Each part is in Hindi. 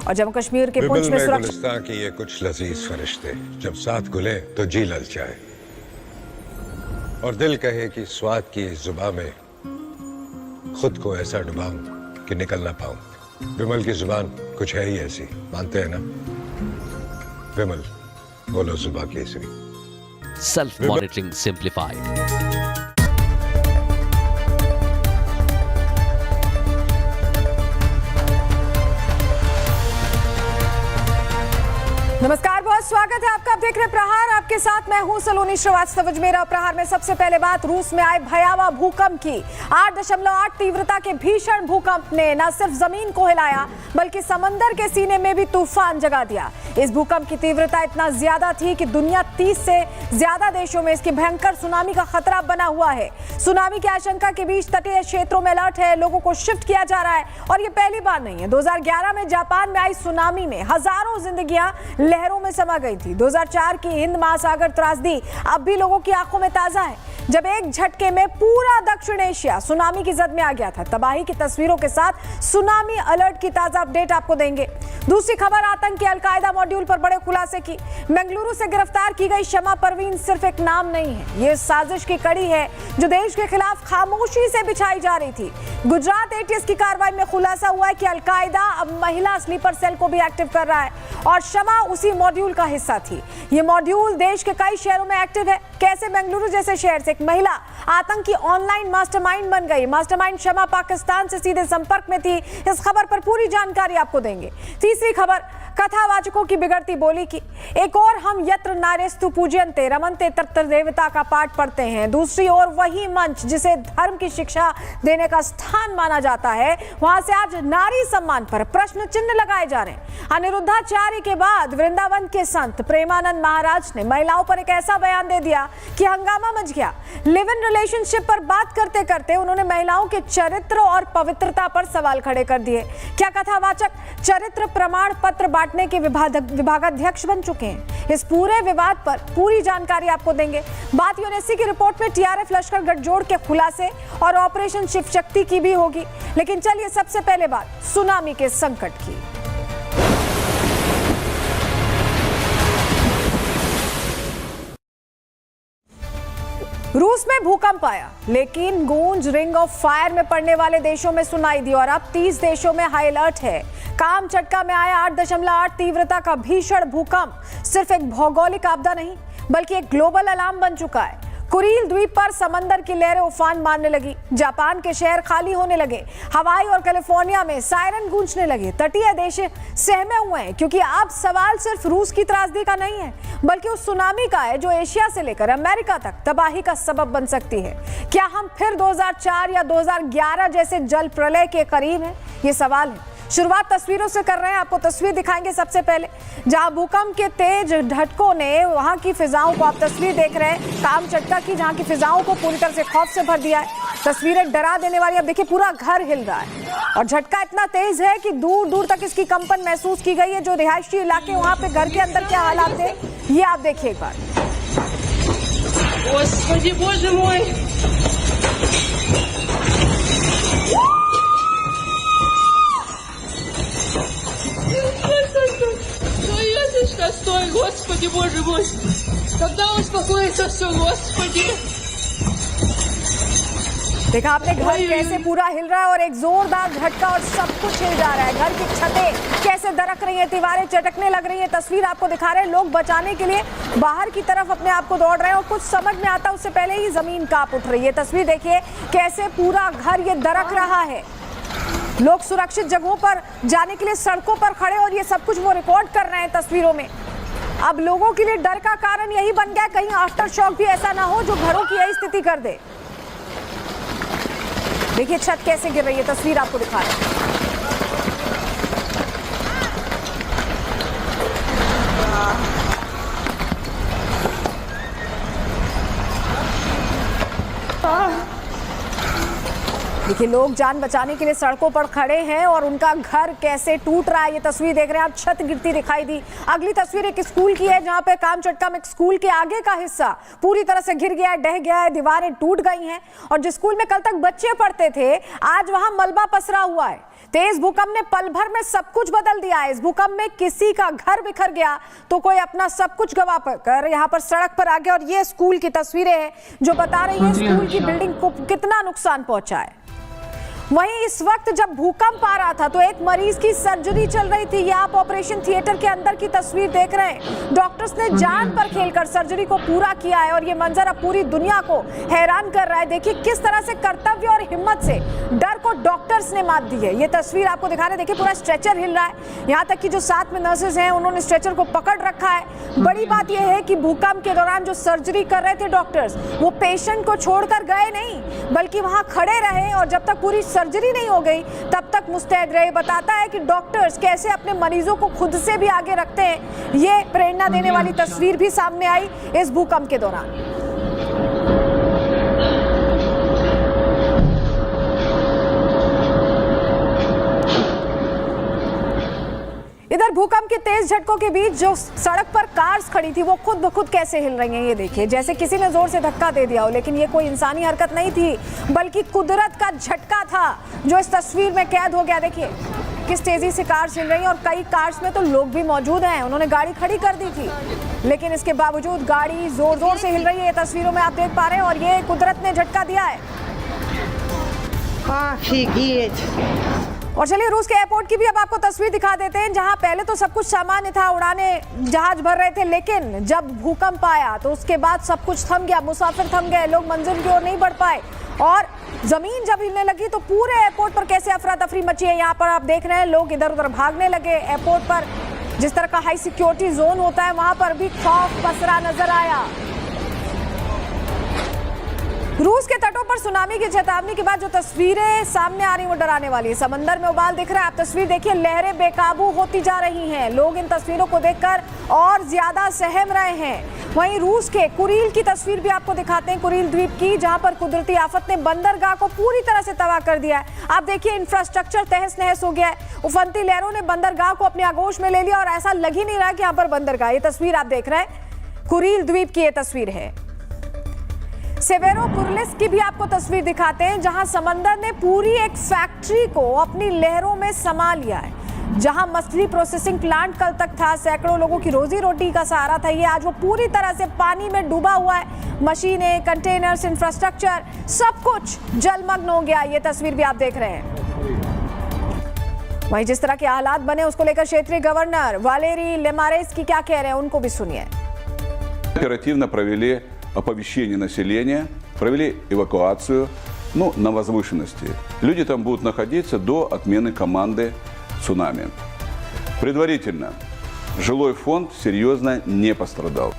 और जम्मू कश्मीर के पुंछ में सुरक्षा। गुलिस्तान की ये कुछ लजीज फरिश्ते जब साथ घुले तो जी ललचाए और दिल कहे कि स्वाद की इस जुबान में खुद को ऐसा डुबाऊं कि निकल ना पाऊं। विमल की जुबान कुछ है ही ऐसी, मानते हैं ना? विमल, बोलो जुबान केसरी। Self monitoring simplified. नमस्कार, बहुत स्वागत है आपका। आप देख रहे प्रहार, आपके साथ मैं हूं सलोनी श्रीवास्तव। मेरा प्रहार में सबसे पहले बात रूस में आए भयावह भूकंप की। 8.8 तीव्रता के भीषण भूकंप ने न सिर्फ जमीन को हिलाया बल्कि समंदर के सीने में भी तूफान जगा दिया। इस भूकंप की तीव्रता इतना ज्यादा थी कि दुनिया 30 से ज्यादा देशों में इसकी भयंकर सुनामी का खतरा बना हुआ है। सुनामी की आशंका के बीच तटीय क्षेत्रों में अलर्ट है, लोगों को शिफ्ट किया जा रहा है और ये पहली बार नहीं है। 2011 में जापान में आई सुनामी में हजारों जिंदगियां लहरों में समा गई थी। 2004 की हिंद महासागर त्रासदी अब भी लोगों की आंखों में ताजा है, जब एक झटके में पूरा दक्षिण एशिया सुनामी की जद में आ गया था। तबाही की तस्वीरों के साथ सुनामी अलर्ट की ताजा अपडेट आपको देंगे। दूसरी खबर, आतंकी अलकायदा मॉड्यूल पर बड़े खुलासे की। बेंगलुरु से गिरफ्तार की गई शमा परवीन सिर्फ एक नाम नहीं है, ये साजिश की कड़ी है जो देश के खिलाफ खामोशी से बिछाई जा रही थी। गुजरात एटीएस की कार्रवाई में खुलासा हुआ है कि अलकायदा अब महिला स्लीपर सेल को भी एक्टिव कर रहा है और शमा उसी मॉड्यूल का हिस्सा थी। ये मॉड्यूल देश के कई शहरों में एक्टिव है। कैसे बेंगलुरु जैसे शहर से एक महिला आतंकी ऑनलाइन मास्टरमाइंड बन गई। मास्टरमाइंड शमा पाकिस्तान से सीधे संपर्क में थी। इस खबर पर पूरी जानकारी आपको देंगे। तीसरी खबर, कथावाचकों की बिगड़ती बोली की। एक और हम यत्र नारेस्तु पूज्यन्ते रमन्ते तत्र देवता का पाठ पढ़ते हैं, दूसरी ओर वही मंच जिसे धर्म की शिक्षा देने का स्थान माना जाता है, वहां से आज नारी सम्मान पर प्रश्न चिन्ह लगाए जा रहे हैं। अनिरुद्धाचार्य के बाद वृंदावन के संत प्रेमानंद महाराज ने महिलाओं पर एक ऐसा बयान दे दिया कि हंगामा मच गया। लिव इन रिलेशनशिप पर बात करते करते उन्होंने महिलाओं के चरित्र और पवित्रता पर सवाल खड़े कर दिए। क्या कथावाचक चरित्र प्रमाण पत्र बांटने के विभागाध्यक्ष बन चुके हैं? इस पूरे विवाद पर पूरी जानकारी आपको देंगे। बात यूनेस्सी की रिपोर्ट में टीआरएफ लश्कर गठजोड़ के खुलासे और ऑपरेशन शिव शक्ति की भी होगी। लेकिन चलिए सबसे पहले बात सुनामी के संकट की। रूस में भूकंप आया, लेकिन गूंज रिंग ऑफ फायर में पड़ने वाले देशों में सुनाई दी और अब 30 देशों में हाई अलर्ट है। कामचटका में आया 8.8 तीव्रता का भीषण भूकंप सिर्फ एक भौगोलिक आपदा नहीं बल्कि एक ग्लोबल अलार्म बन चुका है। कुरील द्वीप पर समंदर की लहरें उफान मारने लगी, जापान के शहर खाली होने लगे, हवाई और कैलिफोर्निया में सायरन गूंजने लगे। तटीय देश सहमे हुए हैं क्योंकि अब सवाल सिर्फ रूस की त्रासदी का नहीं है बल्कि उस सुनामी का है जो एशिया से लेकर अमेरिका तक तबाही का सबब बन सकती है। क्या हम फिर 2004 या 2011 जैसे जल प्रलय के करीब हैं? ये सवाल है। शुरुआत तस्वीरों से कर रहे हैं, आपको तस्वीर दिखाएंगे सबसे पहले जहां भूकंप के तेज झटकों ने वहां की फिजाओं को, आप तस्वीर देख रहे हैं कामचटका की, जहां की फिजाओं को पूरी तरह से खौफ से भर दिया है। तस्वीरें डरा देने वाली। अब देखिए पूरा घर हिल रहा है और झटका इतना तेज है कि दूर दूर तक इसकी कंपन महसूस की गई है। जो रिहायशी इलाके वहां पे घर के अंदर क्या हालात थे ये आप देखिए एक बार। Стой, Господи, Боже мой! Когда успокоится все, Господи! देखा आपने घर कैसे पूरा हिल रहा है और एक जोरदार झटका और सब कुछ हिल जा रहा है। घर की छतें कैसे दरक रही हैं, दीवारें चटकने लग रही हैं। तस्वीर आपको दिखा रहे हैं, लोग बचाने के लिए बाहर की तरफ अपने आप को दौड़ रहे हैं और कुछ समझ में आता उससे पहले ही जमीन कांप उठ रही है। तस्वीर देखिए कैसे पूरा घर ये दरक रहा है। लोग सुरक्षित जगहों पर जाने के लिए सड़कों पर खड़े और ये सब कुछ वो रिकॉर्ड कर रहे हैं तस्वीरों में। अब लोगों के लिए डर का कारण यही बन गया कहीं आफ्टर शॉक भी ऐसा ना हो जो घरों की यही स्थिति कर दे। देखिए छत कैसे गिर रही है, तस्वीर आपको दिखा रहे हैं। देखिए लोग जान बचाने के लिए सड़कों पर खड़े हैं और उनका घर कैसे टूट रहा है ये तस्वीर देख रहे हैं आप। छत गिरती दिखाई दी। अगली तस्वीर एक स्कूल की है जहां पे कामचटका में स्कूल के आगे का हिस्सा पूरी तरह से गिर गया है, ढह गया है, दीवारें टूट गई हैं और जिस स्कूल में कल तक बच्चे पढ़ते थे आज वहां मलबा पसरा हुआ है। तेज भूकंप ने पल भर में सब कुछ बदल दिया है। इस भूकंप में किसी का घर बिखर गया तो कोई अपना सब कुछ गवा कर यहाँ पर सड़क पर आ गया और ये स्कूल की तस्वीरें हैं जो बता रही है स्कूल की बिल्डिंग को कितना नुकसान पहुंचा है। वहीं इस वक्त जब भूकंप आ रहा था तो एक मरीज की सर्जरी चल रही थी। ये आप ऑपरेशन थिएटर के अंदर की तस्वीर देख रहे हैं। डॉक्टर्स ने जान पर खेलकर सर्जरी को पूरा किया है और ये मंजर अब पूरी दुनिया को हैरान कर रहा है। देखिए किस तरह से कर्तव्य और हिम्मत से डर को डॉक्टर्स ने मात दी है। ये तस्वीर आपको दिखा रहे, देखिए पूरा स्ट्रेचर हिल रहा है। यहाँ तक कि जो साथ में नर्सेज हैं उन्होंने स्ट्रेचर को पकड़ रखा है। बड़ी बात यह है कि भूकंप के दौरान जो सर्जरी कर रहे थे डॉक्टर्स वो पेशेंट को छोड़कर गए नहीं बल्कि वहां खड़े रहे और जब तक पूरी सर्जरी नहीं हो गई तब तक मुस्तैद रहे। बताता है कि डॉक्टर्स कैसे अपने मरीजों को खुद से भी आगे रखते हैं। ये प्रेरणा देने वाली तस्वीर भी सामने आई इस भूकंप के दौरान। इधर भूकंप के तेज झटकों के बीच जो सड़क पर कार्स खड़ी थी वो खुद ब खुद कैसे हिल रही हैं ये देखिए, जैसे किसी ने जोर से धक्का दे दिया हो। लेकिन ये कोई इंसानी हरकत नहीं थी बल्कि कुदरत का झटका था जो इस तस्वीर में कैद हो गया। देखिए किस तेजी से कार्स हिल रही हैं और कई कार्स में तो लोग भी मौजूद हैं। उन्होंने गाड़ी खड़ी कर दी थी लेकिन इसके बावजूद गाड़ी जोर जोर से हिल रही है। ये तस्वीरों में आप देख पा रहे हैं और ये कुदरत ने झटका दिया है। और चलिए रूस के एयरपोर्ट की भी अब आपको तस्वीर दिखा देते हैं जहां पहले तो सब कुछ सामान्य था, उड़ाने जहाज भर रहे थे, लेकिन जब भूकंप आया तो उसके बाद सब कुछ थम गया, मुसाफिर थम गए, लोग मंजिल की ओर नहीं बढ़ पाए और जमीन जब हिलने लगी तो पूरे एयरपोर्ट पर कैसे अफरा तफरी मची है। यहाँ पर आप देख रहे हैं लोग इधर उधर भागने लगे। एयरपोर्ट पर जिस तरह का हाई सिक्योरिटी जोन होता है वहां पर भी खौफ पसरा नजर आया। रूस के तटों पर सुनामी की चेतावनी के बाद जो तस्वीरें सामने आ रही वो डराने वाली है। समंदर में उबाल दिख रहा है। आप तस्वीर देखिए, लहरें बेकाबू होती जा रही हैं। लोग इन तस्वीरों को देखकर और ज्यादा सहम रहे हैं। वहीं रूस के कुरील की तस्वीर भी आपको दिखाते हैं, कुरील द्वीप की, जहां पर कुदरती आफत ने बंदरगाह को पूरी तरह से तबाह कर दिया है। आप देखिए इंफ्रास्ट्रक्चर तहस नहस हो गया है। उफनती लहरों ने बंदरगाह को अपने आगोश में ले लिया और ऐसा लग ही नहीं रहा कि यहाँ पर बंदरगाह। ये तस्वीर आप देख रहे हैं कुरील द्वीप की ये तस्वीर है। सेवेरोपुरलिस की भी आपको तस्वीर दिखाते हैं जहां समंदर ने पूरी एक फैक्ट्री को अपनी लहरों में समा लिया है। जहां मछली प्रोसेसिंग प्लांट कल तक था, सैकड़ों लोगों की रोजी रोटी का सहारा था, ये आज वो पूरी तरह से पानी में डूबा हुआ है। मशीनें, कंटेनर्स, इंफ्रास्ट्रक्चर सब कुछ जलमग्न हो गया। ये तस्वीर भी आप देख रहे हैं। वहीं जिस तरह के हालात बने उसको लेकर क्षेत्रीय गवर्नर वालेरी लेमारेस्की क्या कह रहे हैं उनको भी सुनिए। Оперативно провели оповещение населения, провели эвакуацию, на возвышенности. Люди там будут находиться до отмены команды цунами. Предварительно жилой фонд серьезно не пострадал.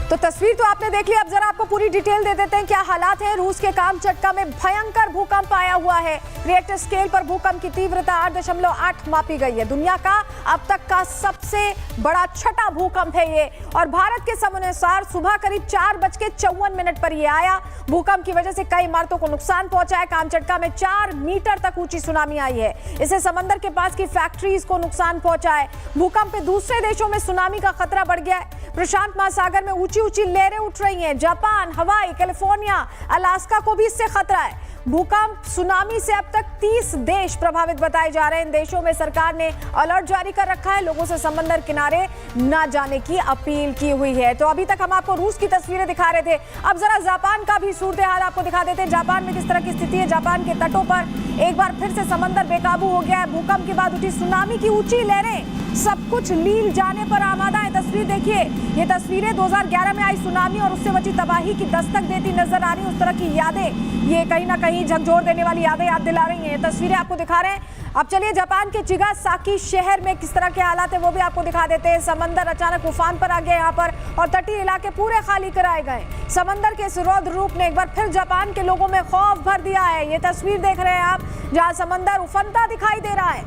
तो तस्वीर तो आपने देख ली। अब जरा आपको पूरी डिटेल दे देते हैं क्या हालात हैं। रूस के कामचटका में भयंकर भूकंप आया हुआ है। रिएक्टर स्केल पर भूकंप की तीव्रता 8.8 मापी गई है। दुनिया का अब तक का सबसे बड़ा छठा भूकंप है ये और भारत के समयानुसार सुबह करीब 4:54 पर ये आया। भूकंप की वजह से कई इमारतों को नुकसान पहुंचा है। कामचटका में 4 मीटर तक ऊंची सुनामी आई है। इससे समंदर के पास की फैक्ट्रीज को नुकसान पहुंचा है। भूकंप में दूसरे देशों में सुनामी का खतरा बढ़ गया है। प्रशांत महासागर में ऊंची ऊंची लहरें उठ रही हैं। जापान, हवाई, कैलिफोर्निया, अलास्का को भी इससे खतरा है। भूकंप सुनामी से अब तक 30 देश प्रभावित बताए जा रहे हैं। इन देशों में सरकार ने अलर्ट जारी कर रखा है। लोगों से समंदर किनारे न जाने की अपील की हुई है। तो अभी तक हम आपको रूस की तस्वीरें दिखा रहे थे, अब जरा जापान का भी सूरत हाल आपको दिखा देते हैं। जापान में किस तरह की स्थिति है। जापान के तटों पर एक बार फिर से समंदर बेकाबू हो गया है। भूकंप के बाद उठी सुनामी की ऊंची लहरें सब कुछ लील जाने पर आमादा है। तस्वीर देखिए, ये तस्वीरें 2011 में आई सुनामी और उससे बची तबाही की दस्तक देती नजर आ रही। उस तरह की यादें ये कहीं ना कहीं झकझोर देने वाली यादें याद दिला रही हैं। तस्वीरें आपको दिखा रहे हैं। अब चलिए जापान के चिगासाकी शहर में किस तरह के हालात है वो भी आपको दिखा देते हैं। समंदर अचानक उफान पर आ गया यहाँ पर और तटीय इलाके पूरे खाली कराए गए। समंदर के इस रौद्र रूप ने एक बार फिर जापान के लोगों में खौफ भर दिया है। ये तस्वीर देख रहे हैं आप जहाँ समंदर उफनता दिखाई दे रहा है।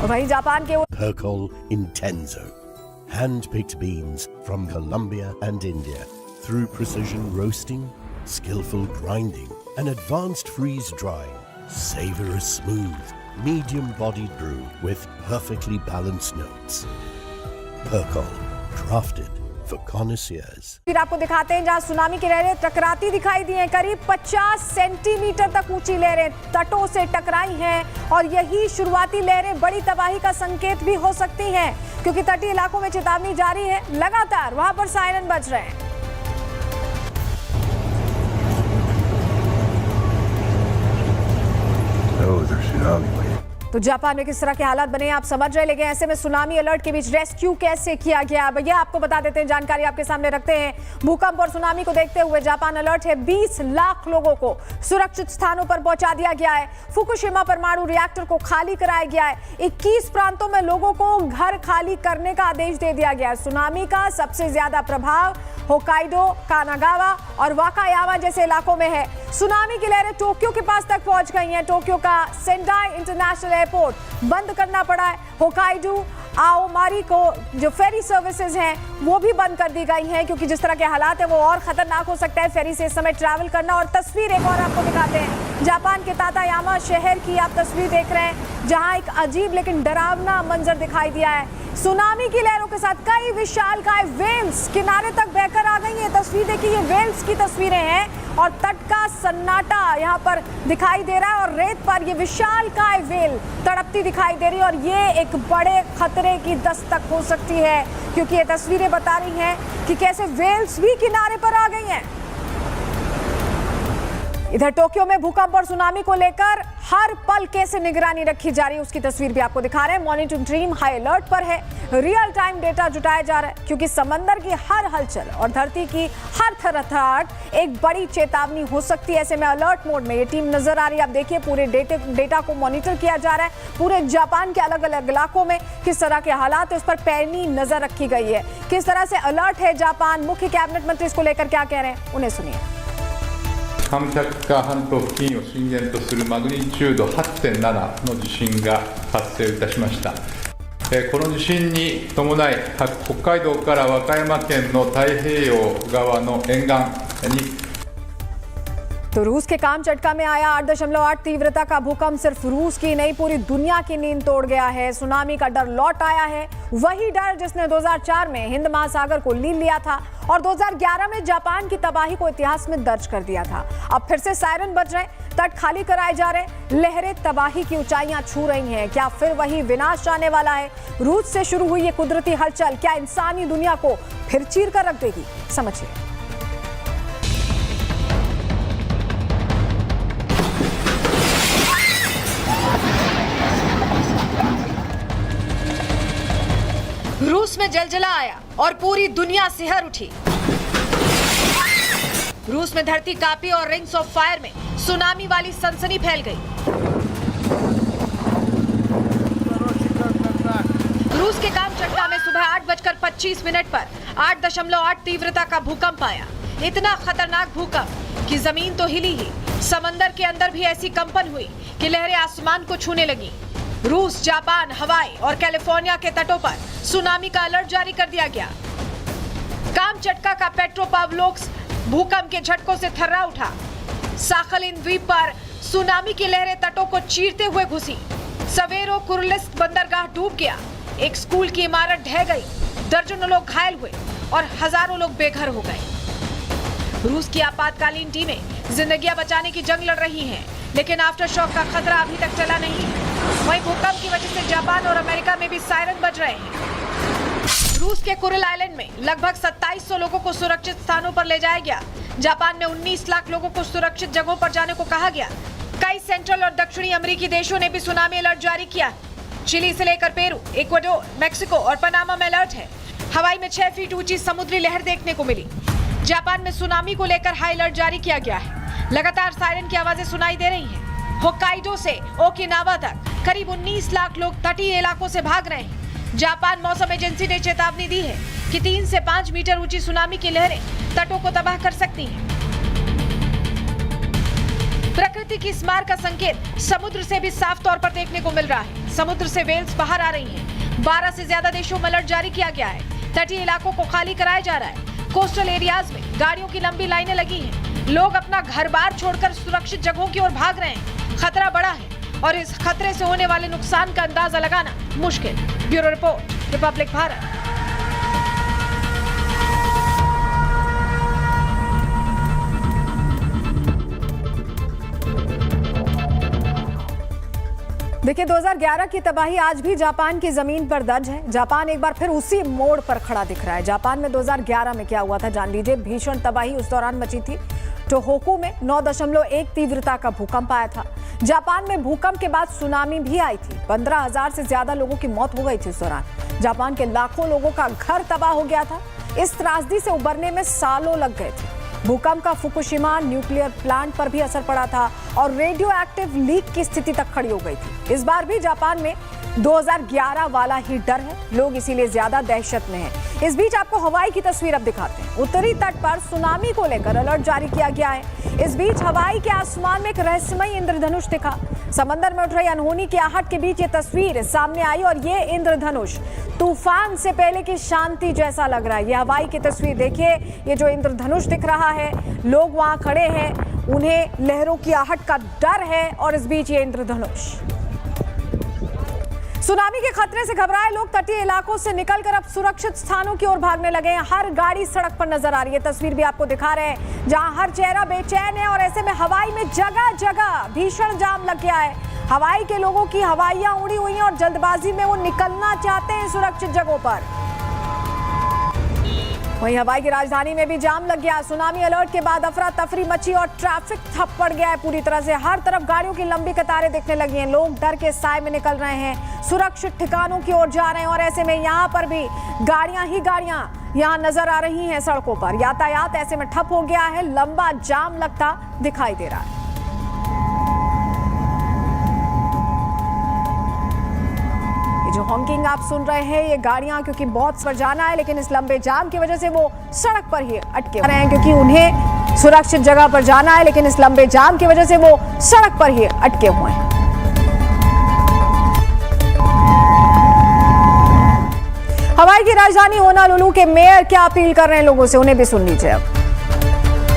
वहीं जापान के Percol Intenso, hand-picked beans from Colombia and India. Through precision roasting, skillful grinding An advanced freeze drying, savor a smooth, medium-bodied brew with perfectly balanced notes. Percol, crafted for connoisseurs. फिर आपको दिखाते हैं जहां सुनामी की लहरें टकराती दिखाई दी हैं। करीब 50 सेंटीमीटर तक ऊंची लहरें तटों से टकराई हैं और यही शुरुआती लहरें बड़ी तबाही का संकेत भी हो सकती हैं, क्योंकि तटीय इलाकों में चेतावनी जारी है। लगातार वहां पर सायरन बज रहे हैं। तो जापान में किस तरह के हालात बने आप समझ रहे, लेकिन ऐसे में सुनामी अलर्ट के बीच रेस्क्यू कैसे किया गया, भैया आपको बता देते हैं, जानकारी आपके सामने रखते हैं। भूकंप और सुनामी को देखते हुए जापान अलर्ट है। 20 लाख लोगों को सुरक्षित स्थानों पर पहुंचा दिया गया है। फुकुशिमा परमाणु रिएक्टर को खाली कराया गया है। 21 प्रांतों में लोगों को घर खाली करने का आदेश दे दिया गया है। सुनामी का सबसे ज्यादा प्रभाव होकाइडो, कानागावा और वाकायामा जैसे इलाकों में है। सुनामी की लहरें टोक्यो के पास तक पहुंच गई हैं। टोक्यो का सेंडाई इंटरनेशनल एयरपोर्ट बंद करना पड़ा है। होकाइडो आओमारी को जो फेरी सर्विसेज हैं वो भी बंद कर दी गई हैं, क्योंकि जिस तरह के हालात है वो और खतरनाक हो सकता है फेरी से इस समय ट्रैवल करना। और तस्वीर एक और आपको दिखाते हैं, जापान के तातायामा शहर की आप तस्वीर देख रहे हैं, जहां एक अजीब लेकिन डरावना मंजर दिखाई दिया है। सुनामी की लहरों के साथ कई विशालकाय वेल्स किनारे तक बहकर आ गई हैं। तस्वीर देखिए, ये वेल्स की तस्वीरें हैं और तट का सन्नाटा यहाँ पर दिखाई दे रहा है और रेत पर ये विशालकाय वेल तड़पती दिखाई दे रही है और ये एक बड़े खतरे की दस्तक हो सकती है, क्योंकि ये तस्वीरें बता रही हैं कि कैसे वेल्स भी किनारे पर आ गई हैं। इधर टोक्यो में भूकंप और सुनामी को लेकर हर पल कैसे निगरानी रखी जा रही है उसकी तस्वीर भी आपको दिखा रहे हैं। मॉनिटरिंग टीम हाई अलर्ट पर है। रियल टाइम डेटा जुटाया जा रहा है, क्योंकि समंदर की हर हलचल और धरती की हर थरथराहट एक बड़ी चेतावनी हो सकती है। ऐसे में अलर्ट मोड में ये टीम नजर आ रही है। आप देखिए, पूरे डेटा को मॉनिटर किया जा रहा है। पूरे जापान के अलग अलग इलाकों में किस तरह के हालात है उस पर पैनी नजर रखी गई है। किस तरह से अलर्ट है जापान, मुख्य कैबिनेट मंत्री इसको लेकर क्या कह रहे हैं, उन्हें सुनिए। カムチャツカ半島付近を震源とするマグニチュード 8.7 の地震が発生いたしました。この地震に伴い北海道から和歌山県の太平洋側の沿岸に तो रूस के कामचटका में आया 8.8 तीव्रता का भूकंप सिर्फ रूस की नहीं पूरी दुनिया की नींद तोड़ गया है। सुनामी का डर लौट आया है, वही डर जिसने 2004 में हिंद महासागर को लीन लिया था और 2011 में जापान की तबाही को इतिहास में दर्ज कर दिया था। अब फिर से सायरन बज रहे, तट खाली कराए जा रहे, लहरें तबाही की ऊंचाइयां छू रही हैं। क्या फिर वही विनाश आने वाला है? रूस से शुरू हुई ये कुदरती हलचल क्या इंसानी दुनिया को फिर चीर कर रख देगी? समझिए। रूस में जलजला आया और पूरी दुनिया सिहर उठी। रूस में धरती कांपी और रिंग्स ऑफ फायर में सुनामी वाली सनसनी फैल गई। रूस के कामचटका में सुबह 8:25 पर 8.8 तीव्रता का भूकंप आया। इतना खतरनाक भूकंप कि जमीन तो हिली ही, समंदर के अंदर भी ऐसी कंपन हुई कि लहरें आसमान को छूने लगी। रूस, जापान, हवाई और कैलिफोर्निया के तटों पर सुनामी का अलर्ट जारी कर दिया गया। कामचटका का पेट्रोपाव्लोव्स्क भूकंप के झटकों से थर्रा उठा। साखलिन द्वीप पर सुनामी की लहरें तटों को चीरते हुए घुसी। सवेरो कुर्लिस्क बंदरगाह डूब गया। एक स्कूल की इमारत ढह गई। दर्जनों लोग घायल हुए और हजारों लोग बेघर हो गए। रूस की आपातकालीन टीमें जिंदगियां बचाने की जंग लड़ रही हैं, लेकिन आफ्टर शॉक का खतरा अभी तक टला नहीं है। वहीं भूकंप की वजह से जापान और अमेरिका में भी सायरन बज रहे हैं। रूस के कुरिल आइलैंड में लगभग 2700 लोगों को सुरक्षित स्थानों पर ले जाया गया। जापान में 19 लाख लोगों को सुरक्षित जगहों पर जाने को कहा गया। कई सेंट्रल और दक्षिणी अमेरिकी देशों ने भी सुनामी अलर्ट जारी किया। चिली से लेकर पेरू, इक्वाडोर, मेक्सिको और पनामा में अलर्ट है। हवाई में 6 फीट ऊंची समुद्री लहर देखने को मिली। जापान में सुनामी को लेकर हाई अलर्ट जारी किया गया है। लगातार सायरन की आवाजें सुनाई दे रही हैं। होक्काइडो से ओकिनावा तक करीब 19 लाख लोग तटीय इलाकों से भाग रहे हैं। जापान मौसम एजेंसी ने चेतावनी दी है कि 3 से 5 मीटर ऊंची सुनामी की लहरें तटों को तबाह कर सकती हैं। प्रकृति की इस मार का संकेत समुद्र से भी साफ तौर पर देखने को मिल रहा है। समुद्र से वेल्स बाहर आ रही हैं। 12 से ज्यादा देशों में अलर्ट जारी किया गया है। तटीय इलाकों को खाली कराया जा रहा है। कोस्टल एरियाज में गाड़ियों की लंबी लाइनें लगी हैं। लोग अपना घर बार छोड़कर सुरक्षित जगहों की ओर भाग रहे हैं। खतरा बड़ा है और इस खतरे से होने वाले नुकसान का अंदाजा लगाना मुश्किल। Bureau report, Republic Bharat. देखिए 2011 की तबाही आज भी जापान की जमीन पर दर्ज है। जापान एक बार फिर उसी मोड़ पर खड़ा दिख रहा है। जापान में 2011 में क्या हुआ था जान लीजिए। भीषण तबाही उस दौरान मची थी। टोहोकू में 9.1 तीव्रता का भूकंप आया था। जापान में भूकंप के बाद सुनामी भी आई थी। 15,000 से ज्यादा लोगों की मौत हो गई थी उस दौरान। जापान के लाखों लोगों का घर तबाह हो गया था। इस त्रासदी से उबरने में सालों लग गए थे। भूकंप का फुकुशिमा न्यूक्लियर प्लांट पर भी असर पड़ा था और रेडियो एक्टिव लीक की स्थिति तक खड़ी हो गई थी। इस बार भी जापान में 2011 वाला ही डर है। लोग इसीलिए ज्यादा दहशत में हैं। इस बीच आपको हवाई की तस्वीर अब दिखाते हैं। उत्तरी तट पर सुनामी को लेकर अलर्ट जारी किया गया है। इस बीच हवाई के आसमान में एक रहस्यमयी इंद्रधनुष दिखा। समंदर में उठ रही अनहोनी की आहट के बीच ये तस्वीर सामने आई और ये इंद्रधनुष तूफान से पहले की शांति जैसा लग रहा है। ये हवाई की तस्वीर देखिए। ये जो इंद्रधनुष दिख रहा है, लोग वहां खड़े हैं, उन्हें लहरों की आहट का डर है और इस बीच ये इंद्रधनुष। सुनामी के खतरे से घबराए लोग तटीय इलाकों से निकलकर अब सुरक्षित स्थानों की ओर भागने लगे हैं। हर गाड़ी सड़क पर नजर आ रही है। तस्वीर भी आपको दिखा रहे हैं जहां हर चेहरा बेचैन है और ऐसे में हवाई में जगह जगह भीषण जाम लग गया है। हवाई के लोगों की हवाइयां उड़ी हुई हैं और जल्दबाजी में वो निकलना चाहते हैं सुरक्षित जगहों पर। वहीं हवाई की राजधानी में भी जाम लग गया। सुनामी अलर्ट के बाद अफरा तफरी मची और ट्रैफिक ठप पड़ गया है पूरी तरह से। हर तरफ गाड़ियों की लंबी कतारें दिखने लगी हैं। लोग डर के साए में निकल रहे हैं, सुरक्षित ठिकानों की ओर जा रहे हैं और ऐसे में यहाँ पर भी गाड़ियां ही गाड़ियां यहाँ नजर आ रही हैं सड़कों पर। यातायात ऐसे में ठप हो गया है। लंबा जाम लगता दिखाई दे रहा है। जो हॉकिंग आप सुन रहे हैं ये गाड़ियां क्योंकि बहुत पर जाना है, लेकिन इस लंबे जाम की वजह से वो सड़क पर ही अटके रहे हैं क्योंकि उन्हें सुरक्षित जगह पर जाना है, लेकिन इस लंबे जाम की वजह से वो सड़क पर ही अटके हुए हैं। हवाई की राजधानी होनोलुलु के मेयर क्या अपील कर रहे हैं लोगों से, उन्हें भी सुन लीजिए अब।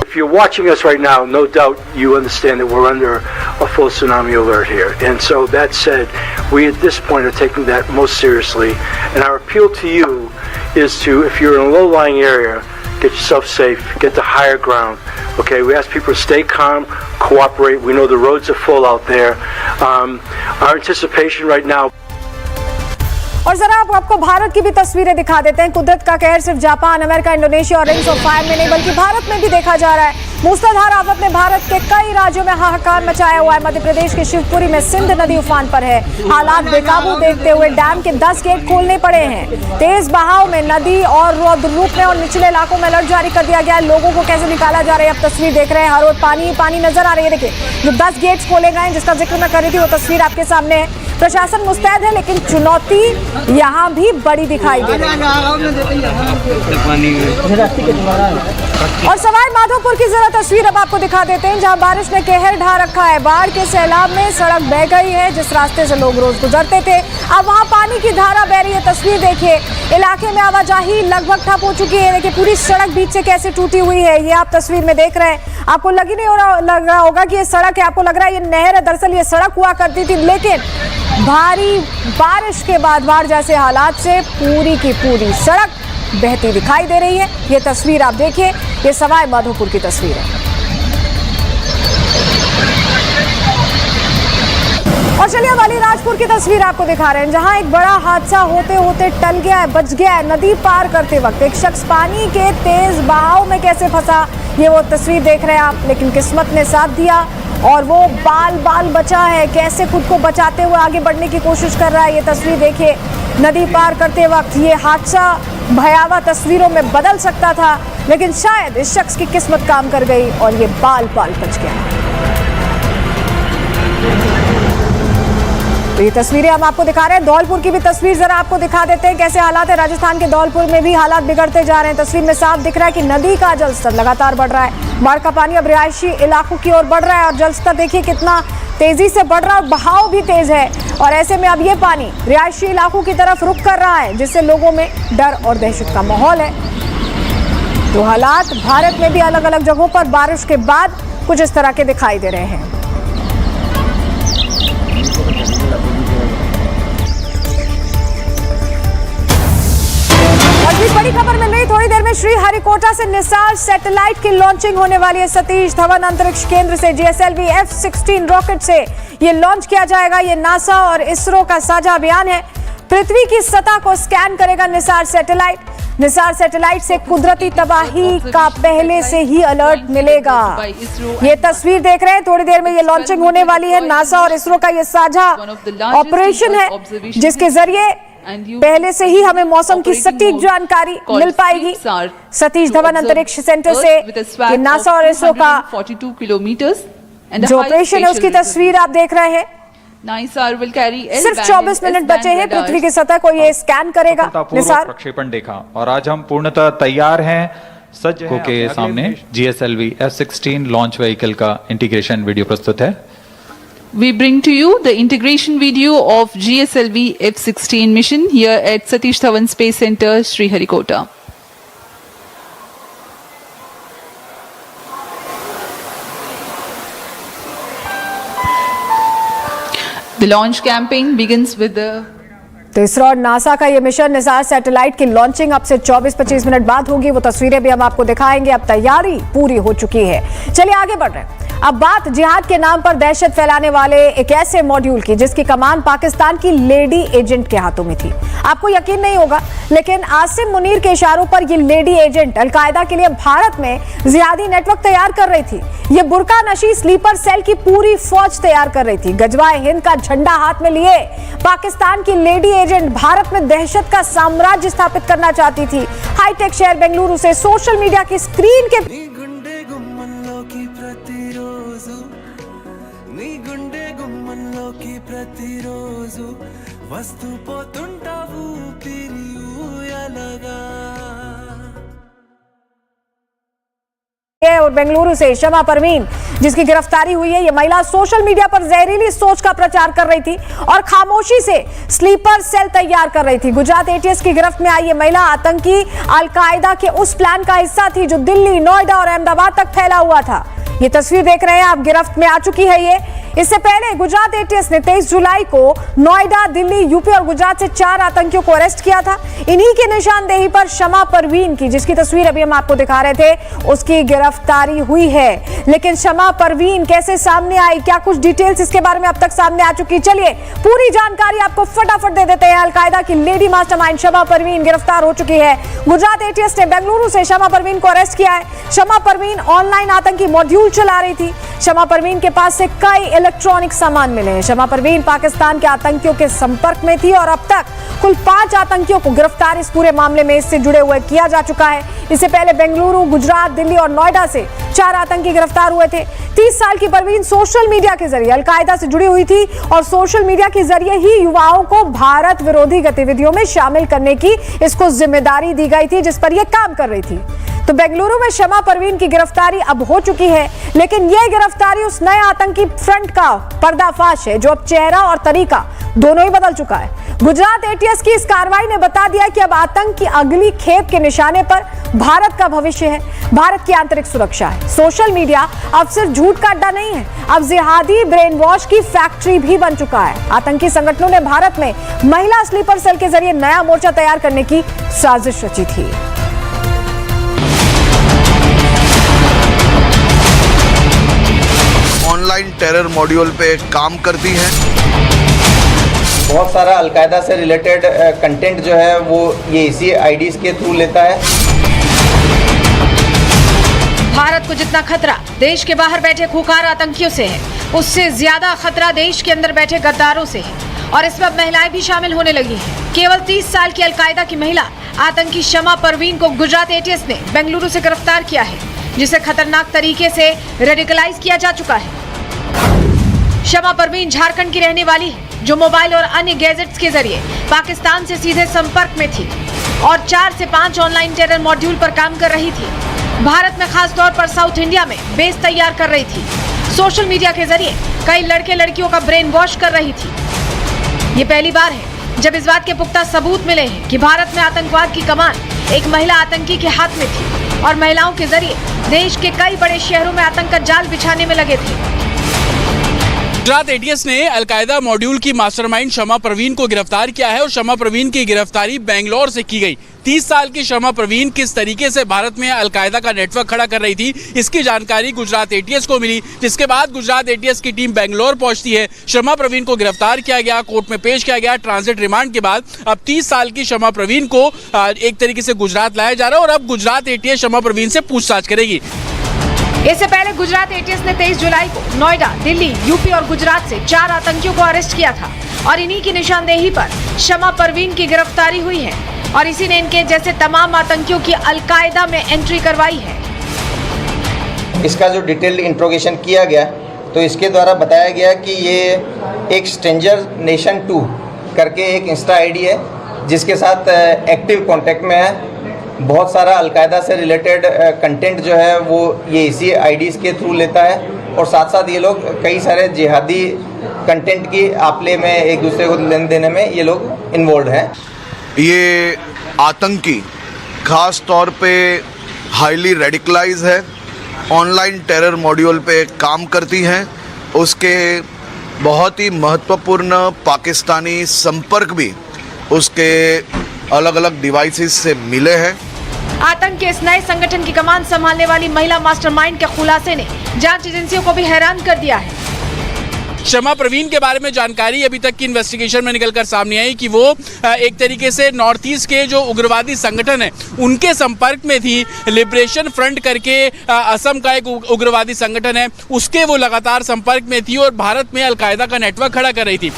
If you're watching us right now, no doubt you understand that we're under a full tsunami alert here. And so that said, we at this point are taking that most seriously. And our appeal to you is to, if you're in a low-lying area, get yourself safe, get to higher ground. Okay, we ask people to stay calm, cooperate. We know the roads are full out there. Our anticipation right now. और जरा आपको भारत की भी तस्वीरें दिखा देते हैं। कुदरत का कहर सिर्फ जापान, अमेरिका, इंडोनेशिया और रिंग्स ऑफ फायर में नहीं बल्कि भारत में भी देखा जा रहा है। मूसलाधार आफत ने भारत के कई राज्यों में हाहाकार मचाया हुआ है। मध्य प्रदेश के शिवपुरी में सिंध नदी उफान पर है। हालात बेकाबू देखते हुए डैम के 10 गेट खोलने पड़े हैं। तेज बहाव में नदी और रौद्र रूप में और निचले इलाकों में अलर्ट जारी कर दिया गया है। लोगों को कैसे निकाला जा रहा है अब तस्वीर देख रहे हैं। हर रोज पानी पानी नजर आ रही है। देखिए जो 10 गेट्स खोले गए जिसका जिक्र मैं कर रही थी वो तस्वीर आपके सामने है। प्रशासन मुस्तैद है लेकिन चुनौती यहाँ भी बड़ी दिखाई दे रही है। और सवाई माधोपुर की जरा तस्वीर अब आपको दिखा देते हैं जहां बारिश ने कहर ढा रखा है। बाढ़ के सैलाब में सड़क बह गई है। जिस रास्ते से लोग रोज गुजरते थे अब वहां पानी की धारा बह रही है। तस्वीर देखिए, इलाके में आवाजाही लगभग ठप हो चुकी है। देखिए पूरी सड़क बीच से कैसे टूटी हुई है, ये आप तस्वीर में देख रहे हैं। आपको लग रहा होगा कि ये सड़क है, आपको लग रहा है ये नहर है। दरअसल ये सड़क हुआ करती थी, लेकिन भारी बारिश के बाद बाढ़ जैसे हालात से पूरी की पूरी सड़क बहती दिखाई दे रही है। ये तस्वीर आप देखिए, ये सवाई माधोपुर की तस्वीर है। और चलिए अब अलीराजपुर की तस्वीर आपको दिखा रहे हैं जहां एक बड़ा हादसा होते होते टल गया है, बच गया है। नदी पार करते वक्त एक शख्स पानी के तेज बहाव में कैसे फंसा, ये वो तस्वीर देख रहे हैं आप। लेकिन किस्मत ने साथ दिया और वो बाल बाल बचा है। कैसे खुद को बचाते हुए आगे बढ़ने की कोशिश कर रहा है। ये तस्वीर देखिए, नदी पार करते वक्त ये हादसा भयावह तस्वीरों में बदल सकता था, लेकिन शायद इस शख्स की किस्मत काम कर गई और ये बाल बाल बच गया। तो ये तस्वीरें हम आपको दिखा रहे हैं। धौलपुर की भी तस्वीर जरा आपको दिखा देते हैं कैसे हालात है। राजस्थान के धौलपुर में भी हालात बिगड़ते जा रहे हैं। तस्वीर में साफ दिख रहा है कि नदी का जलस्तर लगातार बढ़ रहा है। बाढ़ का पानी अब रिहायशी इलाकों की ओर बढ़ रहा है और जलस्तर देखिए कितना तेजी से बढ़ रहा है, बहाव भी तेज है। और ऐसे में अब ये पानी रिहायशी इलाकों की तरफ रुख कर रहा है, जिससे लोगों में डर और दहशत का माहौल है। तो हालात भारत में भी अलग अलग जगहों पर बारिश के बाद कुछ इस तरह के दिखाई दे रहे हैं। और बड़ी खबर मिल रही थोड़ी देर में श्रीहरिकोटा से निसार सैटेलाइट की लॉन्चिंग होने वाली है। सतीश धवन अंतरिक्ष केंद्र से GSLV F-16 रॉकेट से ये लॉन्च किया जाएगा। ये नासा और इसरो का साझा अभियान है। पृथ्वी की सतह को स्कैन करेगा निसार सैटेलाइट। निसार सैटेलाइट से कुदरती तबाही का पहले से ही अलर्ट मिलेगा। ये तस्वीर देख रहे हैं, थोड़ी देर में ये लॉन्चिंग होने वाली है। नासा और इसरो का ये साझा ऑपरेशन है जिसके जरिए पहले से ही हमें मौसम की सटीक जानकारी मिल पाएगी। सतीश धवन अंतरिक्ष सेंटर से ये नासा और इसरो का 42 किलोमीटर्स जो ऑपरेशन है उसकी तस्वीर आप देख रहे हैं। सिर्फ 24 मिनट बचे हैं, पृथ्वी की सतह को ये स्कैन करेगा निसार। प्रक्षेपण देखा और आज हम पूर्णतः तैयार हैं, सज्ज हैं के सामने GSLV F-16 लॉन्च व्हीकल का इंटीग्रेशन वीडियो प्रस्तुत है। We bring to you the integration video of GSLV F-16 mission here at Satish Dhawan Space Center, Sriharikota. The launch campaign begins with the तो इसरो और नासा का ये मिशन निसार सैटेलाइट की लॉन्चिंग अब से 24-25 मिनट बाद होगी। वो तस्वीरें भी हम आपको दिखाएंगे। अब तैयारी पूरी हो चुकी है। चलिए आगे बढ़ रहे हैं। अब बात जिहाद के नाम पर दहशत फैलाने वाले एक ऐसे मॉड्यूल की जिसकी कमान पाकिस्तान की लेडी एजेंट के हाथों में थी। आपको यकीन नहीं होगा, लेकिन आसिम मुनीर के इशारों पर ये लेडी एजेंट अलकायदा के लिए भारत में जिहादी नेटवर्क तैयार कर रही थी। ये बुर्का नशी स्लीपर सेल की पूरी फौज तैयार कर रही थी। गजवाए हिंद का झंडा हाथ में लिए पाकिस्तान की लेडी एजेंट भारत में दहशत का साम्राज्य स्थापित करना चाहती थी। हाईटेक शहर बेंगलुरु से सोशल मीडिया की स्क्रीन के और बेंगलुरु से शमा परवीन जिसकी गिरफ्तारी हुई है। ये महिला सोशल मीडिया पर जहरीली सोच का प्रचार कर रही थी और खामोशी से स्लीपर सेल तैयार कर रही थी। गुजरात ATS की गिरफ्त में आई ये महिला आतंकी अलकायदा के उस प्लान का हिस्सा थी जो दिल्ली, नोएडा और अहमदाबाद तक फैला हुआ था। ये तस्वीर देख रहे हैं आप, गिरफ्त में आ चुकी है ये। इससे पहले गुजरात ATS ने 23 जुलाई को नोएडा, दिल्ली, यूपी और गुजरात से 4 आतंकियों को अरेस्ट किया था। इन्हीं की निशानदेही पर शमा परवीन की, जिसकी तस्वीर अभी हम आपको दिखा रहे थे, उसकी गिरफ्तारी हुई है। लेकिन शमा परवीन कैसे सामने आई, क्या कुछ डिटेल्स इसके बारे में अब तक सामने आ चुकी। चलिए पूरी जानकारी आपको फटाफट दे देते हैं। अलकायदा की लेडी मास्टरमाइंड शमा परवीन गिरफ्तार हो चुकी है। गुजरात ATS ने बेंगलुरु से शमा परवीन को अरेस्ट किया है। शमा परवीन ऑनलाइन आतंकी मॉड्यूल चला रही थी। शमा परवीन के पास से कई इलेक्ट्रॉनिक सामान मिले हैं। शमा परवीन पाकिस्तान के आतंकियों के संपर्क में थी और अब तक कुल 5 आतंकियों को गिरफ्तार इस पूरे मामले में इससे जुड़े हुए किया जा चुका है। इससे पहले बेंगलुरु, गुजरात, दिल्ली और नोएडा से 4 आतंकी गिरफ्तार हुए थे। 30 साल की परवीन सोशल मीडिया के जरिए अलकायदा से जुड़ी हुई थी और सोशल मीडिया के जरिए ही युवाओं को भारत विरोधी गतिविधियों में शामिल करने की इसको जिम्मेदारी दी गई थी, जिस पर यह काम कर रही थी। तो बेंगलुरु में शमा परवीन की गिरफ्तारी अब हो चुकी है, लेकिन यह गिरफ्तारी उस नए आतंकी फ्रंट का पर्दाफाश है जो अब चेहरा और तरीका दोनों ही बदल चुका है। गुजरात ATS की इस कार्रवाई ने बता दिया कि अब आतंक की अगली खेप के निशाने पर भारत का भविष्य है, भारत की आंतरिक सुरक्षा है। सोशल मीडिया अब सिर्फ झूठ का अड्डा नहीं है, अब जिहादी ब्रेन वॉश की फैक्ट्री भी बन चुका है। आतंकी संगठनों ने भारत में महिला स्लीपर सेल के जरिए नया मोर्चा तैयार करने की साजिश रची थी। ऑनलाइन टेरर मॉड्यूल पे काम करती हैं। बहुत सारा अलकायदा से रिलेटेड कंटेंट जो है वो ये इसी आईडीज के थ्रू लेता है। भारत को जितना खतरा देश के बाहर बैठे खूंखार आतंकियों से है, उससे ज्यादा खतरा देश के अंदर बैठे गद्दारों से है और इसमें अब महिलाएं भी शामिल होने लगी हैं। केवल 30 साल की अलकायदा की महिला आतंकी शमा परवीन को गुजरात ATS ने बेंगलुरु से गिरफ्तार किया है, जिसे खतरनाक तरीके से रेडिकलाइज किया जा चुका है। शमा परवीन झारखंड की रहने वाली है जो मोबाइल और अन्य गैजेट्स के जरिए पाकिस्तान से सीधे संपर्क में थी और 4 से 5 ऑनलाइन टेरर मॉड्यूल पर काम कर रही थी। भारत में खास तौर पर साउथ इंडिया में बेस तैयार कर रही थी। सोशल मीडिया के जरिए कई लड़के लड़कियों का ब्रेन वॉश कर रही थी। ये पहली बार है जब इस बात के पुख्ता सबूत मिले हैं कि भारत में आतंकवाद की कमान एक महिला आतंकी के हाथ में थी। और महिलाओं के जरिए देश के कई बड़े शहरों में आतंक का जाल बिछाने में लगे थे। गुजरात एटीएस ने अलकायदा मॉड्यूल की मास्टरमाइंड शमा परवीन को गिरफ्तार किया है और शमा परवीन की गिरफ्तारी बेंगलोर से की गई। 30 साल की शमा परवीन किस तरीके से भारत में अलकायदा का नेटवर्क खड़ा कर रही थी, इसकी जानकारी गुजरात एटीएस को मिली, जिसके बाद गुजरात एटीएस की टीम बेंगलोर पहुंचती है। शमा परवीन को गिरफ्तार किया गया, कोर्ट में पेश किया गया। ट्रांजिट रिमांड के बाद अब 30 साल की शमा परवीन को एक तरीके से गुजरात लाया जा रहा है और अब गुजरात एटीएस शमा परवीन से पूछताछ करेगी। इससे पहले गुजरात एटीएस ने 23 जुलाई को नोएडा, दिल्ली, यूपी और गुजरात से 4 आतंकियों को अरेस्ट किया था और इन्हीं की निशानदेही पर शमा परवीन की गिरफ्तारी हुई है और इसी ने इनके जैसे तमाम आतंकियों की अलकायदा में एंट्री करवाई है। इसका जो डिटेल इंट्रोगेशन किया गया तो इसके द्वारा बताया गया कि ये एक स्ट्रेंजर नेशन 2 करके एक इंस्टा आईडी है जिसके साथ एक्टिव कांटेक्ट में है। बहुत सारा अलकायदा से रिलेटेड कंटेंट जो है वो ये इसी आईडीज़ के थ्रू लेता है और साथ साथ ये लोग कई सारे जिहादी कंटेंट की आपले में एक दूसरे को लेन देने में ये लोग इन्वॉल्व हैं। ये आतंकी खास तौर पे हाईली रेडिकलाइज है, ऑनलाइन टेरर मॉड्यूल पे काम करती हैं। उसके बहुत ही महत्वपूर्ण पाकिस्तानी संपर्क भी उसके अलग अलग डिवाइसेस से मिले हैं। आतंक के इस नए संगठन की कमान संभालने वाली महिला मास्टरमाइंड के खुलासे ने जांच एजेंसियों को भी हैरान कर दिया है। शमा परवीन के बारे में जानकारी अभी तक की इन्वेस्टिगेशन में निकलकर सामने आई कि वो एक तरीके से नॉर्थ ईस्ट के जो उग्रवादी संगठन है उनके संपर्क में थी। लिबरेशन फ्रंट करके असम का एक उग्रवादी संगठन है, उसके वो लगातार संपर्क में थी और भारत में अलकायदा का नेटवर्क खड़ा कर रही थी।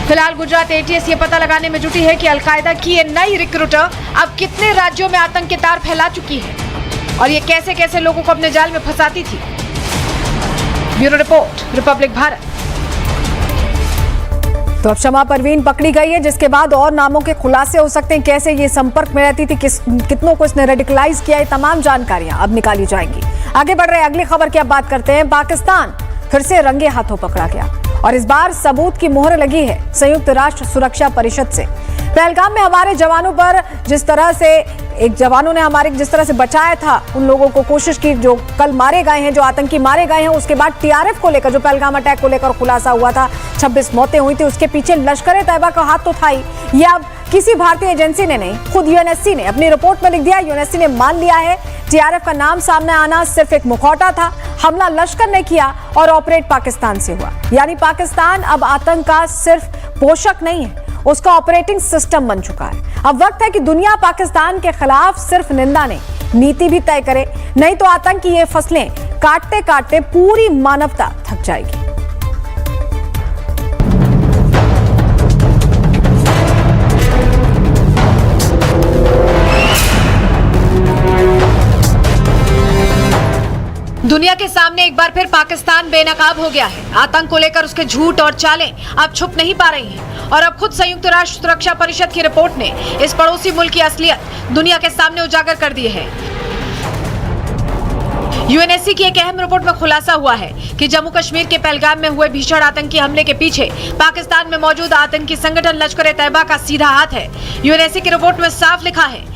फिलहाल गुजरात एटीएस ये पता लगाने में जुटी है कि अलकायदा की ये नई रिक्रूटर अब कितने राज्यों में आतंक के तार फैला चुकी है और ये कैसे कैसे लोगों को अपने जाल में फंसाती थी। Bureau report, Republic Bharat. तो अब शमा परवीन पकड़ी गई है, जिसके बाद और नामों के खुलासे हो सकते हैं। कैसे ये संपर्क में रहती थी, कितनों को इसने रेडिकलाइज किया, ये तमाम जानकारियां अब निकाली जाएंगी। आगे बढ़ रहे अगली खबर की अब बात करते हैं। पाकिस्तान फिर से रंगे हाथों पकड़ा गया और इस बार सबूत की मोहर लगी है संयुक्त राष्ट्र सुरक्षा परिषद से। पहलगाम में हमारे जवानों पर जिस तरह से जिस तरह से बचाया था उन लोगों को, कोशिश की, जो कल मारे गए हैं, जो आतंकी मारे गए हैं, उसके बाद टीआरएफ को लेकर, जो पहलगाम अटैक को लेकर खुलासा हुआ था, 26 मौतें हुई थी, उसके पीछे लश्कर तैयबा का हाथ तो था ही। ये अब किसी भारतीय एजेंसी ने नहीं, खुद यूएनएससी ने अपनी रिपोर्ट में लिख दिया। यूएनएससी ने मान लिया है टीआरएफ का नाम सामने आना सिर्फ एक मुखौटा था, हमला लश्कर ने किया और ऑपरेट पाकिस्तान से हुआ। यानी पाकिस्तान अब आतंक का सिर्फ पोषक नहीं है, उसका ऑपरेटिंग सिस्टम बन चुका है। अब वक्त है कि दुनिया पाकिस्तान के खिलाफ सिर्फ निंदा नहीं, नीति भी तय करे, नहीं तो आतंक की ये फसलें काटते काटते पूरी मानवता थक जाएगी। दुनिया के सामने एक बार फिर पाकिस्तान बेनकाब हो गया है। आतंक को लेकर उसके झूठ और चालें अब छुप नहीं पा रही हैं और अब खुद संयुक्त राष्ट्र सुरक्षा परिषद की रिपोर्ट ने इस पड़ोसी मुल्क की असलियत दुनिया के सामने उजागर कर दी है। यूएनएससी की एक अहम रिपोर्ट में खुलासा हुआ है कि जम्मू कश्मीर के पहलगाम में हुए भीषण आतंकी हमले के पीछे पाकिस्तान में मौजूद आतंकी संगठन लश्कर तैयबा का सीधा हाथ है। यूएनएससी की रिपोर्ट में साफ लिखा है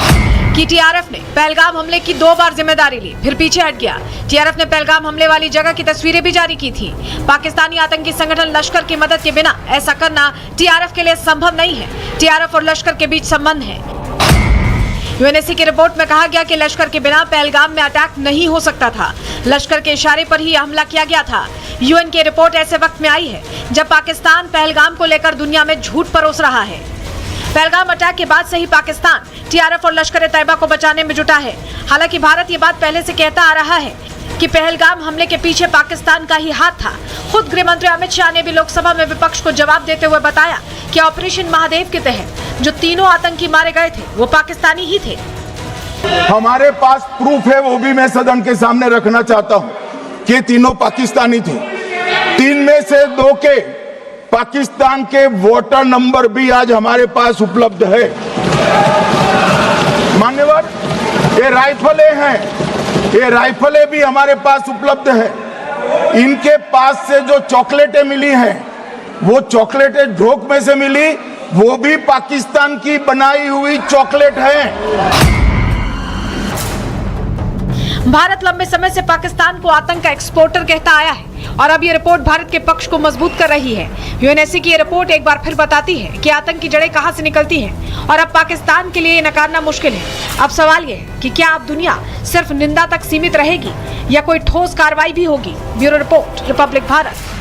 कि टीआरएफ ने पहलगाम हमले की 2 बार जिम्मेदारी ली, फिर पीछे हट गया। टीआरएफ ने पहलगाम हमले वाली जगह की तस्वीरें भी जारी की थी। पाकिस्तानी आतंकी संगठन लश्कर की मदद के बिना ऐसा करना टीआरएफ के लिए संभव नहीं है। टीआरएफ और लश्कर के बीच संबंध है। यूएनएससी की रिपोर्ट में कहा गया कि लश्कर के बिना पहलगाम में अटैक नहीं हो सकता था, लश्कर के इशारे पर ही हमला किया गया था। यूएन की रिपोर्ट ऐसे वक्त में आई है जब पाकिस्तान पहलगाम को लेकर दुनिया में झूठ परोस रहा है। पहलगाम अटैक के बाद से ही पाकिस्तान टीआरएफ और लश्कर तैयबा को बचाने में जुटा है। हालांकि भारत ये बात पहले से कहता आ रहा है कि पहलगाम हमले के पीछे पाकिस्तान का ही हाथ था। खुद गृह मंत्री अमित शाह ने भी लोकसभा में विपक्ष को जवाब देते हुए बताया कि ऑपरेशन महादेव के तहत जो तीनों आतंकी मारे गए थे वो पाकिस्तानी ही थे। हमारे पास प्रूफ है, वो भी मैं सदन के सामने रखना चाहता हूँ कि तीनों पाकिस्तानी थे। 3 में से 2 के पाकिस्तान के वोटर नंबर भी आज हमारे पास उपलब्ध है। मान्यवर, ये राइफलें हैं, ये राइफलें भी हमारे पास उपलब्ध है। इनके पास से जो चॉकलेटें मिली हैं, वो चॉकलेटें ढोक में से मिली, वो भी पाकिस्तान की बनाई हुई चॉकलेट है। भारत लंबे समय से पाकिस्तान को आतंक का एक्सपोर्टर कहता आया है और अब ये रिपोर्ट भारत के पक्ष को मजबूत कर रही है। यूएनएससी की ये रिपोर्ट एक बार फिर बताती है कि आतंक की जड़ें कहां से निकलती हैं और अब पाकिस्तान के लिए ये नकारना मुश्किल है। अब सवाल ये है कि क्या अब दुनिया सिर्फ निंदा तक सीमित रहेगी या कोई ठोस कार्रवाई भी होगी। Bureau report, Republic Bharat.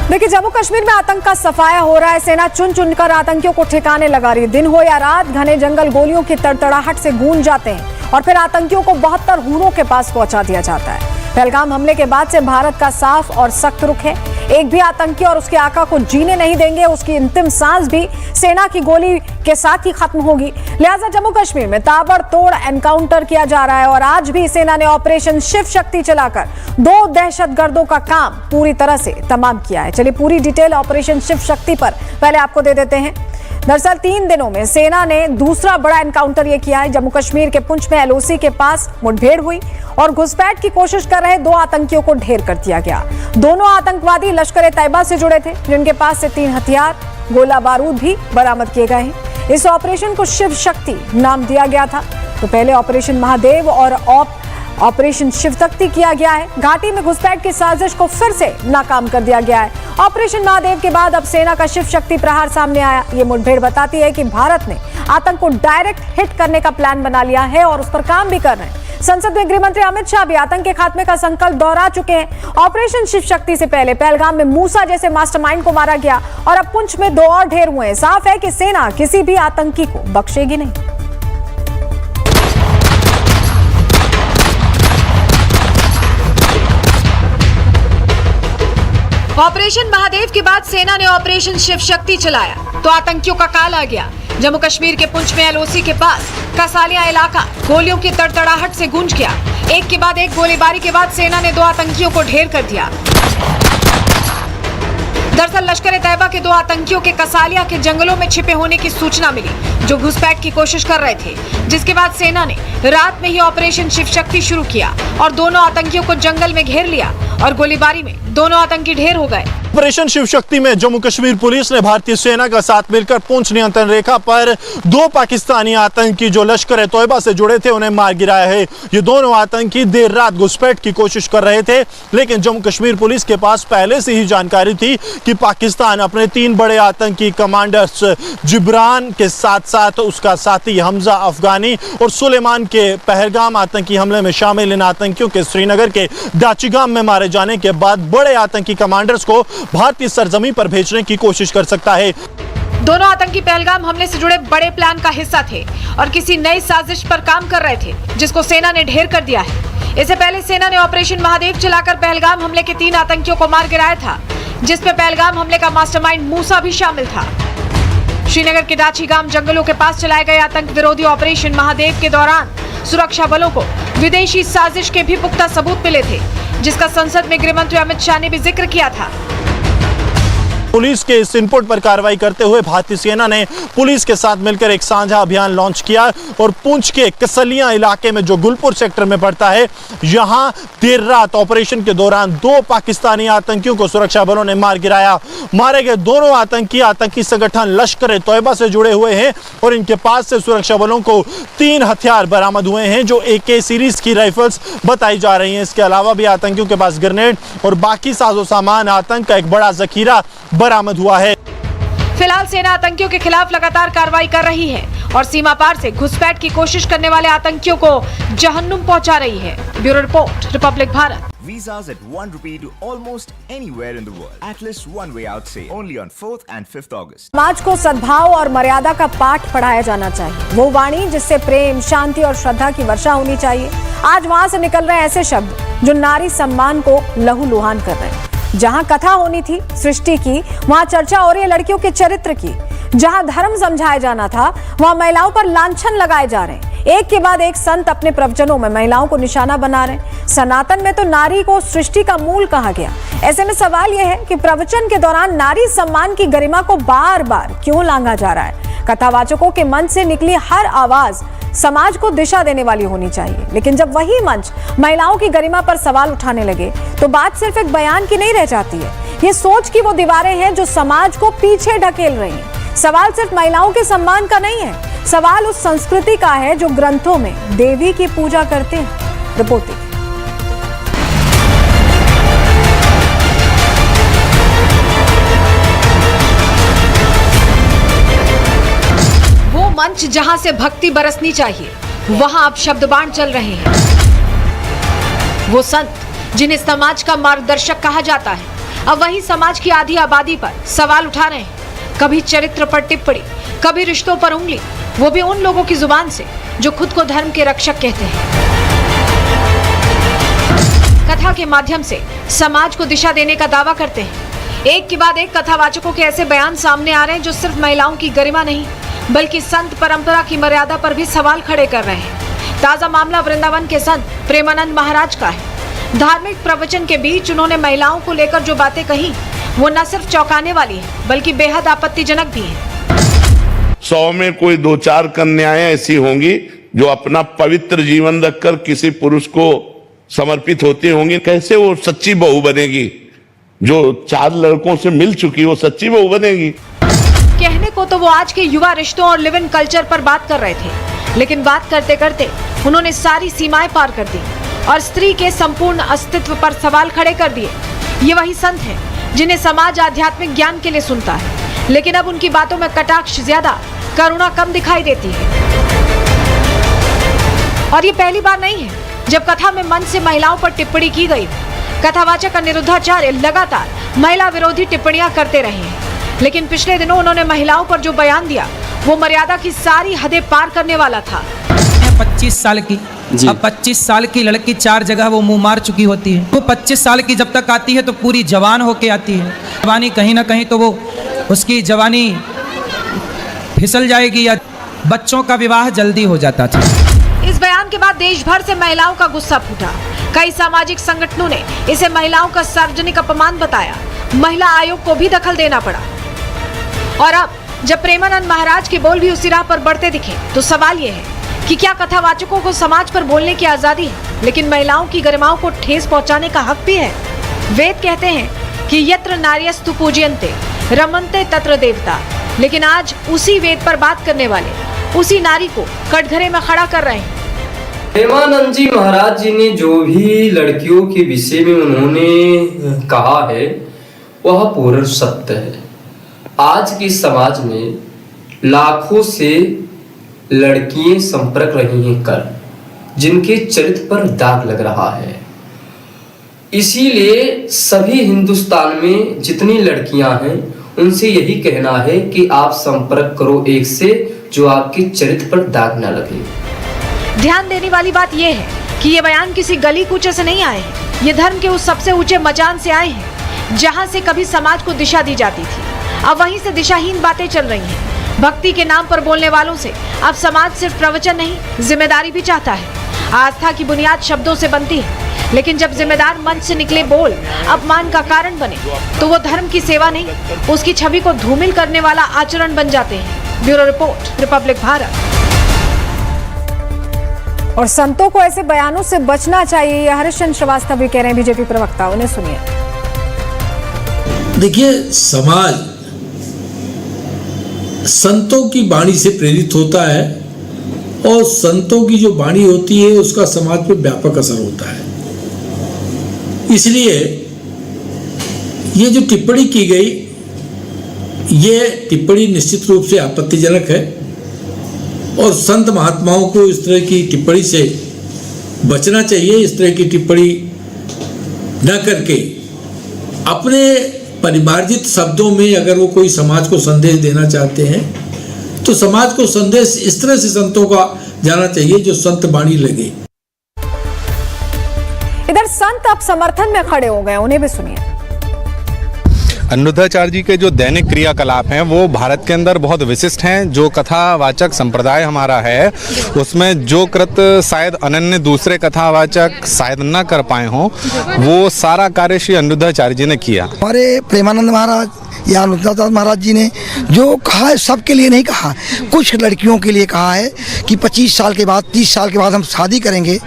देखिए, जम्मू कश्मीर में आतंक का सफाया हो रहा है। सेना चुन चुनकर आतंकियों को ठिकाने लगा रही है। दिन हो या रात, घने जंगल गोलियों की तड़तड़ाहट से गूंज जाते हैं और फिर आतंकियों को 72 हूरों के पास पहुंचा दिया जाता है। पहलगाम हमले के बाद से भारत का साफ और सख्त रुख है। एक भी आतंकी और उसके आका को जीने नहीं देंगे। उसकी अंतिम सांस भी सेना की गोली के साथ ही खत्म होगी। लिहाजा जम्मू कश्मीर में ताबड़तोड़ एनकाउंटर किया जा रहा है और आज भी सेना ने ऑपरेशन शिव शक्ति चलाकर 2 दहशतगर्दों का काम पूरी तरह से तमाम किया है। चलिए पूरी डिटेल ऑपरेशन शिव शक्ति पर पहले आपको दे देते हैं। दरअसल 3 दिनों में सेना ने दूसरा बड़ा एनकाउंटर ये किया है। जम्मू कश्मीर के पुंछ में एलओसी के पास मुठभेड़ हुई और घुसपैठ की कोशिश कर रहे 2 आतंकियों को ढेर कर दिया गया। दोनों आतंकवादी लश्कर-ए-तैयबा से जुड़े थे, जिनके पास से 3 हथियार, गोला बारूद भी बरामद किए गए हैं। इस ऑपरेशन को शिव शक्ति नाम दिया गया था। तो पहले ऑपरेशन महादेव और ऑपरेशन शिव शक्ति किया गया है। घाटी में घुसपैठ की साजिश को फिर से नाकाम कर दिया गया है। ऑपरेशन महादेव के बाद अब सेना का शिव शक्ति प्रहार सामने आया। ये मुठभेड़ बताती है कि भारत ने आतंक को डायरेक्ट हिट करने का प्लान बना लिया है और उस पर काम भी कर रहे हैं। संसद में गृह मंत्री अमित शाह भी आतंक के खात्मे का संकल्प दोहरा चुके हैं। ऑपरेशन शिव शक्ति से पहले पहलगाम में मूसा जैसे मास्टरमाइंड को मारा गया और अब पुंछ में 2 और ढेर हुए हैं। साफ है कि सेना किसी भी आतंकी को बख्शेगी नहीं। ऑपरेशन महादेव के बाद सेना ने ऑपरेशन शिव शक्ति चलाया तो आतंकियों का काल आ गया। जम्मू कश्मीर के पुंछ में एलओसी के पास कसालिया इलाका गोलियों की तड़तड़ाहट से गूंज गया। एक के बाद एक गोलीबारी के बाद सेना ने 2 आतंकियों को ढेर कर दिया। दरअसल लश्कर-ए-तैयबा के 2 आतंकियों के कसालिया के जंगलों में छिपे होने की सूचना मिली, जो घुसपैठ की कोशिश कर रहे थे, जिसके बाद सेना ने रात में ही ऑपरेशन शिव शक्ति शुरू किया और दोनों आतंकियों को जंगल में घेर लिया और गोलीबारी में दोनों आतंकी ढेर हो गए। ऑपरेशन शिव शक्ति में जम्मू कश्मीर पुलिस ने भारतीय सेना का साथ मिलकर पुंछ नियंत्रण रेखा पर 2 पाकिस्तानी आतंकी जो लश्कर-ए-तैयबा से जुड़े थे उन्हें मार गिराया है। ये दोनों आतंकी देर रात घुसपैठ की कोशिश कर रहे थे, लेकिन जम्मू कश्मीर पुलिस के पास पहले से ही जानकारी थी कि पाकिस्तान अपने 3 बड़े आतंकी कमांडर्स जिब्रान के साथ साथ उसका साथी हमजा अफगानी और सुलेमान के पहलगाम आतंकी हमले में शामिल इन आतंकियों के श्रीनगर के दाचिगाम में मारे जाने के बाद बड़े आतंकी कमांडर्स को भारतीय सरजमीन पर भेजने की कोशिश कर सकता है। दोनों आतंकी पहलगाम हमले से जुड़े बड़े प्लान का हिस्सा थे और किसी नई साजिश पर काम कर रहे थे, जिसको सेना ने ढेर कर दिया है। इससे पहले सेना ने ऑपरेशन महादेव चलाकर पहलगाम हमले के 3 आतंकियों को मार गिराया था, जिसमें पहलगाम हमले का मास्टरमाइंड मूसा भी शामिल था। श्रीनगर के दाचिगाम जंगलों के पास चलाए गए आतंक विरोधी ऑपरेशन महादेव के दौरान सुरक्षा बलों को विदेशी साजिश के भी पुख्ता सबूत मिले थे, जिसका संसद में गृह मंत्री अमित शाह ने भी जिक्र किया था। पुलिस के इस इनपुट पर कार्रवाई करते हुए भारतीय सेना ने पुलिस के साथ मिलकर एक साझा अभियान लॉन्च किया और पुंछ के कसलियां इलाके में जो गुलपुर सेक्टर में पड़ता है, यहां देर रात ऑपरेशन के दौरान 2 पाकिस्तानी आतंकियों को सुरक्षा बलों ने मार गिराया। मारे गए दोनों आतंकी संगठन लश्कर-ए-तैयबा से जुड़े हुए हैं और इनके पास से सुरक्षा बलों को 3 हथियार बरामद हुए हैं, जो AK सीरीज की राइफल्स बताई जा रही हैं। इसके अलावा भी आतंकियों के पास ग्रेनेड और बाकी साजो सामान आतंक का एक बड़ा जखीरा बरामद हुआ है। फिलहाल सेना आतंकियों के खिलाफ लगातार कार्रवाई कर रही है और सीमा पार से घुसपैठ की कोशिश करने वाले आतंकियों को जहन्नुम पहुंचा रही है। Bureau report, Republic Bharat. Visas at ₹1 to almost anywhere in the world. Atlas One Way Out sale only on 4th and 5th August. समाज को सद्भाव और मर्यादा का पाठ पढ़ाया जाना चाहिए। वो वाणी जिससे प्रेम, शांति और श्रद्धा की वर्षा होनी चाहिए। आज वहां से निकल रहे ऐसे शब्द जो नारी सम्मान को लहूलुहान कर रहे हैं। जहां कथा होनी थी सृष्टि की, वहां चर्चा हो रही है लड़कियों के चरित्र की। जहां धर्म समझाया जाना था, वहां महिलाओं पर लांछन लगाए जा रहे हैं। एक के बाद एक संत अपने प्रवचनों में महिलाओं को निशाना बना रहे हैं। सनातन में तो नारी को सृष्टि का मूल कहा गया। ऐसे में सवाल यह है कि प्रवचन के दौरान नारी सम्मान की गरिमा को बार बार क्यों लांघा जा रहा है। कथावाचकों के मन से निकली हर आवाज समाज को दिशा देने वाली होनी चाहिए, लेकिन जब वही मंच महिलाओं की गरिमा पर सवाल उठाने लगे तो बात सिर्फ एक बयान की नहीं रह जाती है। ये सोच की वो दीवारें हैं जो समाज को पीछे ढकेल रही हैं। सवाल सिर्फ महिलाओं के सम्मान का नहीं है, सवाल उस संस्कृति का है जो ग्रंथों में देवी की पूजा करते हैं। रिपोर्ट देखिए। वो मंच जहां से भक्ति बरसनी चाहिए, वहां अब शब्दबाण चल रहे हैं। वो संत जिन्हें समाज का मार्गदर्शक कहा जाता है, अब वही समाज की आधी आबादी पर सवाल उठा रहे हैं। कभी चरित्र पर टिप्पणी, कभी रिश्तों पर उंगली, वो भी उन लोगों की जुबान से जो खुद को धर्म के रक्षक कहते हैं। कथा के माध्यम से समाज को दिशा देने का दावा करते हैं। एक के बाद एक कथावाचकों के ऐसे बयान सामने आ रहे हैं जो सिर्फ महिलाओं की गरिमा नहीं, बल्कि संत परंपरा की मर्यादा पर भी सवाल खड़े कर रहे हैं। ताजा मामला वृंदावन के संत प्रेमानंद महाराज का है। धार्मिक प्रवचन के बीच उन्होंने महिलाओं को लेकर जो बातें कही, वो न सिर्फ चौंकाने वाली है, बल्कि बेहद आपत्तिजनक भी है। 100 में कोई 2-4 कन्याएं ऐसी होंगी जो अपना पवित्र जीवन रखकर किसी पुरुष को समर्पित होती होंगी। कैसे वो सच्ची बहू बनेगी? जो 4 लड़कों से मिल चुकी, वो सच्ची बहू बनेगी? कहने को तो वो आज के युवा रिश्तों और लिव इन कल्चर पर बात कर रहे थे, लेकिन बात करते करते उन्होंने सारी सीमाएं पार कर दी और स्त्री के संपूर्ण अस्तित्व पर सवाल खड़े कर दिए। ये वही संत हैं जिन्हें समाज आध्यात्मिक ज्ञान के लिए सुनता है, लेकिन अब उनकी बातों में कटाक्ष ज्यादा, करुणा कम दिखाई देती है। और ये पहली बार नहीं है जब कथा में मन से महिलाओं पर टिप्पणी की गई। कथावाचक अनिरुद्धाचार्य लगातार महिला विरोधी टिप्पणियां करते रहे हैं, लेकिन पिछले दिनों उन्होंने महिलाओं पर जो बयान दिया, वो मर्यादा की सारी हदें पार करने वाला था। 25 साल की, अब 25 साल की लड़की 4 जगह वो मुंह मार चुकी होती है। वो 25 साल की जब तक आती है तो पूरी जवान होके आती है। जवानी कहीं ना कहीं तो वो उसकी जवानी फिसल जाएगी या बच्चों का विवाह जल्दी हो जाता था। इस बयान के बाद देश भर से महिलाओं का गुस्सा फूटा। कई सामाजिक संगठनों ने इसे महिलाओं का सार्वजनिक अपमान बताया। महिला आयोग को भी दखल देना पड़ा। और अब जब प्रेमानंद महाराज के बोल भी उसी राह पर बढ़ते दिखे, तो सवाल ये है कि क्या कथावाचकों को समाज पर बोलने की आजादी है, लेकिन महिलाओं की गरिमाओं को ठेस पहुंचाने का हक भी है? वेद कहते हैं कि यत्र नार्यस्तु पूज्यन्ते रमन्ते तत्र देवता, लेकिन आज उसी वेद पर बात करने वाले उसी नारी को कटघरे में खड़ा कर रहे हैं। प्रेमानंद जी महाराज जी ने जो भी लड़कियों के विषय में उन्होंने कहा है, वह पूर्ण सत्य है। आज के समाज में लाखों से लड़कियां संपर्क रही हैं कर, जिनके चरित्र पर दाग लग रहा है। इसीलिए सभी हिंदुस्तान में जितनी लड़कियां हैं, उनसे यही कहना है कि आप संपर्क करो एक से जो आपके चरित्र पर दाग न लगे। ध्यान देने वाली बात यह है कि ये बयान किसी गली कूचे से नहीं आए हैं। ये धर्म के उस सबसे ऊंचे मजान से आए हैं जहां से कभी समाज को दिशा दी जाती थी। अब वहीं से दिशाहीन बातें चल रही हैं। भक्ति के नाम पर बोलने वालों से अब समाज सिर्फ प्रवचन नहीं, जिम्मेदारी भी चाहता है। आस्था की बुनियाद शब्दों से बनती है, लेकिन जब जिम्मेदार मंच से निकले बोल अपमान का कारण बने, तो वो धर्म की सेवा नहीं, उसकी छवि को धूमिल करने वाला आचरण बन जाते हैं। Bureau report, Republic Bharat. और संतों को ऐसे बयानों से बचना चाहिए, यह हरिश्चंद्र श्रीवास्तव भी कह रहे हैं, बीजेपी प्रवक्ता। उन्हें सुनिए। देखिए, समाज संतों की वाणी से प्रेरित होता है और संतों की जो वाणी होती है उसका समाज पर व्यापक असर होता है। इसलिए ये जो टिप्पणी की गई, ये टिप्पणी निश्चित रूप से आपत्तिजनक है और संत महात्माओं को इस तरह की टिप्पणी से बचना चाहिए। इस तरह की टिप्पणी न करके अपने परिमार्जित शब्दों में अगर वो कोई समाज को संदेश देना चाहते हैं, तो समाज को संदेश इस तरह से संतों का जाना चाहिए जो संत वाणी लगे। इधर संत अब समर्थन में खड़े हो गए, उन्हें भी सुनिए। अनिरुद्धाचार्य जी के जो दैनिक क्रियाकलाप हैं वो भारत के अंदर बहुत विशिष्ट हैं। जो कथावाचक संप्रदाय हमारा है उसमें जो कृत्य शायद अनन्य दूसरे कथावाचक शायद न कर पाए हों, वो सारा कार्य श्री अनिरुद्धाचार्य जी ने किया। हमारे प्रेमानंद महाराज या अनिरुद्धाचार्य महाराज जी ने जो कहा है सबके लिए नहीं कहा, कुछ लड़कियों के लिए कहा है कि 25 साल के बाद 30 साल के बाद हम शादी करेंगे।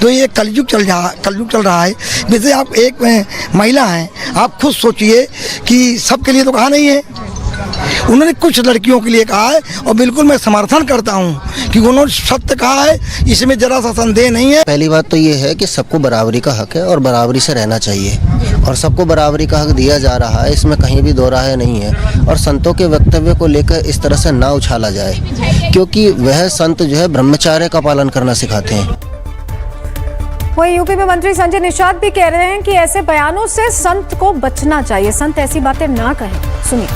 तो ये कलयुग चल रहा है। जैसे आप एक महिला हैं, आप खुद सोचिए कि सबके लिए तो कहा नहीं है। उन्होंने कुछ लड़कियों के लिए कहा है और बिल्कुल मैं समर्थन करता हूँ कि उन्होंने सत्य कहा है, इसमें जरा सा संदेह नहीं है। पहली बात तो ये है कि सबको बराबरी का हक है और बराबरी से रहना चाहिए और सबको बराबरी का हक दिया जा रहा है, इसमें कहीं भी दो राय नहीं है। और संतों के वक्तव्य को लेकर इस तरह से ना उछाला जाए, क्योंकि वह संत जो है ब्रह्मचर्य का पालन करना सिखाते हैं। वहीं यूपी में मंत्री संजय निषाद भी कह रहे हैं कि ऐसे बयानों से संत को बचना चाहिए, संत ऐसी बातें ना कहें। सुनिए।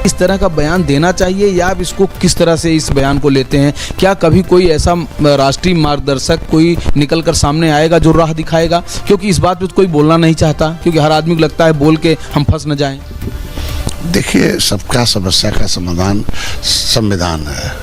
इस तरह का बयान देना चाहिए या आप इसको किस तरह से इस बयान को लेते हैं? क्या कभी कोई ऐसा राष्ट्रीय मार्गदर्शक कोई निकल कर सामने आएगा जो राह दिखाएगा? क्योंकि इस बात पे तो कोई बोलना नहीं चाहता, क्योंकि हर आदमी को लगता है बोल के हम फंस न जाएं। देखिए, सबका समस्या का समाधान संविधान है।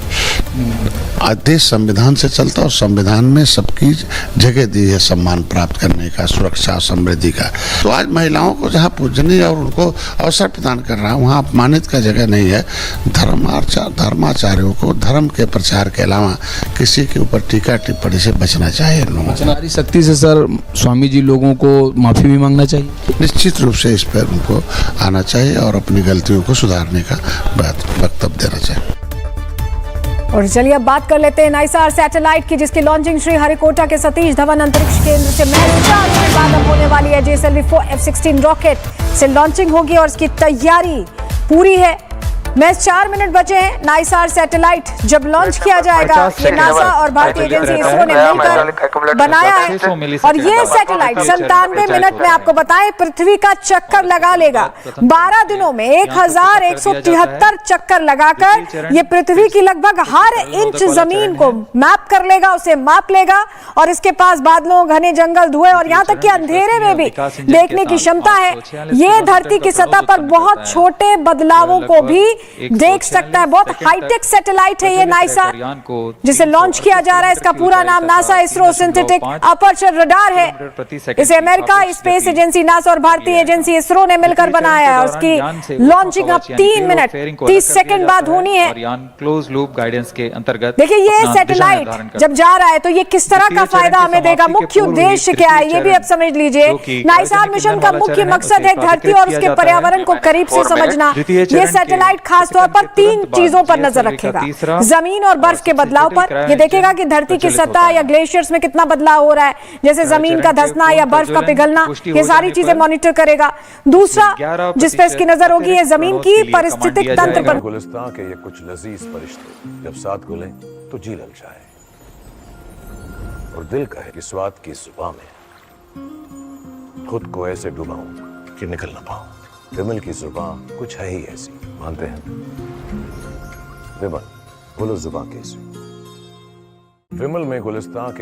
देश संविधान से चलता और संविधान में सबकी जगह दी है सम्मान प्राप्त करने का, सुरक्षा, समृद्धि का। तो आज महिलाओं को जहाँ पूजनीय और उनको अवसर प्रदान कर रहा है, वहाँ अपमानित का जगह नहीं है। धर्माचार्यों को धर्म के प्रचार के अलावा किसी के ऊपर टीका टिप्पणी से बचना चाहिए। नारी शक्ति से सर स्वामी जी लोगों को माफी भी मांगना चाहिए। निश्चित रूप से इस पर उनको आना चाहिए और अपनी गलतियों को सुधारने का वक्तव्य देना चाहिए। और चलिए अब बात कर लेते हैं नाइसार सैटेलाइट की, जिसकी लॉन्चिंग श्री हरिकोटा के सतीश धवन अंतरिक्ष केंद्र से महज 4 मिनट बाद अब होने वाली है। GSLV F-16 रॉकेट से लॉन्चिंग होगी और इसकी तैयारी पूरी है। महज 4 मिनट बचे हैं। नाइसार सैटेलाइट जब लॉन्च किया जाएगा, ये नासा और भारतीय एजेंसी इसरो ने मिलकर बनाया है और ये सैटेलाइट 97 मिनट में आपको बताएं पृथ्वी का चक्कर लगा लेगा। 12 दिनों में 1173 चक्कर लगाकर ये पृथ्वी की लगभग हर इंच जमीन को मैप कर लेगा, उसे माप लेगा और इसके पास बादलों, घने जंगल, धुएं और यहाँ तक कि अंधेरे में भी देखने की क्षमता है। ये धरती की सतह पर बहुत छोटे बदलावों को भी देख सकता है। बहुत हाईटेक सैटेलाइट है ये नाइसार, जिसे लॉन्च किया जा रहा है। इसका पूरा नाम NASA ISRO synthetic aperture radar है। इसे अमेरिका स्पेस एजेंसी, नासा और भारतीय एजेंसी इसरो ने मिलकर बनाया है और उसकी लॉन्चिंग अब 3 मिनट 30 सेकंड बाद होनी है। क्लोज लूप गाइडेंस के अंतर्गत देखिए ये सैटेलाइट जब जा रहा है तो ये किस तरह का फायदा हमें देगा, मुख्य उद्देश्य क्या है, ये भी आप समझ लीजिए। नाइसार मिशन का मुख्य मकसद है धरती और उसके पर्यावरण को करीब से समझना। ये सैटेलाइट खासतौर पर 3 चीजों पर नजर रखेगा, जमीन और बर्फ के बदलाव पर। ये देखेगा कि धरती की सतह या ग्लेशियर्स में कितना बदलाव हो रहा है, जैसे जमीन का धंसना या बर्फ का पिघलना, ये सारी चीजें मॉनिटर करेगा। दूसरा जिस पे इसकी नजर होगी, ये जमीन की पारिस्थितिक तंत्र पर। गुलिस्तां के ये कुछ लजीज फरिश्ते जब साथ घुलें तो जी ललचाए और दिल कहे कि स्वाद की जुबान में खुद को ऐसे डुबाऊं कि निकल ना पाऊं। विमल की जुबान कुछ है ही ऐसी, मानते हैं? विमल बोलो जुबान कैसी? विमल में गुलिस्तां के